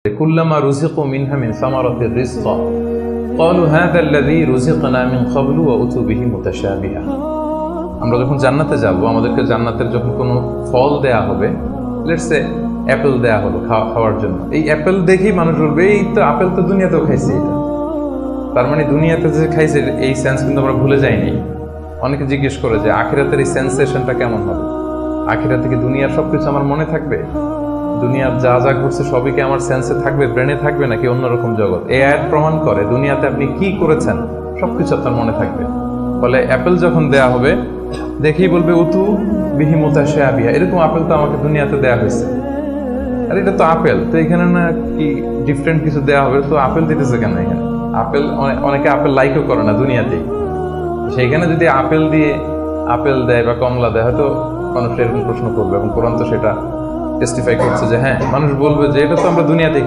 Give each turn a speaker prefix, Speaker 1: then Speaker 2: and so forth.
Speaker 1: কুল্লামা রুজিকু মিনহা মিন সামারাতির রিজকা ক্বালু হাযা আল্লাযী রুজিকনা মিন ক্বাবলু ওয়া উতু বিহি মুতাশাবিহা। আমরা যখন জান্নাতে যাব, আমাদেরকে জান্নাতের যখন কোনো ফল দেয়া হবে, লেটস সে অ্যাপেল দেয়া হলো খাওয়ার জন্য, এই অ্যাপেল দেখেই মানুষ বলবে এই তো আপেল তো দুনিয়াতেও খাইছে। এটা তার মানে দুনিয়াতে যে খাইছে এই সেন্স কিন্তু আমরা ভুলে যাইনি। অনেকে জিজ্ঞেস করে যে আখিরাতের এই সেন্সেশনটা কেমন হবে, আখিরাতে কি দুনিয়ার সবকিছু আমার মনে থাকবে, দুনিয়ার যা যা ঘটছে সবই কি আমার সেন্সে থাকবে, ব্রেনে থাকবে, নাকি অন্যরকম জগৎ? এই আয়াত প্রমাণ করে দুনিয়াতে আপনি কি করেছেন সবকিছু আপনার মনে থাকবে। ফলে অ্যাপেল যখন দেয়া হবে দেখেই বলবে উতু বিহি মুতাশাবিহা, এরকম আপেল তো আমাকে দুনিয়াতে দেয়া হয়েছে, আর এটা তো আপেল, তো এখানে না কি ডিফারেন্ট কিছু দেয়া হবে, তো আপেল দিতেছে কেন এখানে? আপেল অনেকে আপেল লাইকও করে না দুনিয়াতেই, সেইখানে যদি আপেল দিয়ে আপেল দেয় বা কমলা দেয়, হয়তো মানুষ এরকম প্রশ্ন করবে, এবং কোরআন তো সেটা টেস্টিফাই করছে যে হ্যাঁ, মানুষ বলবে যে এটা তো আমরা দুনিয়াতে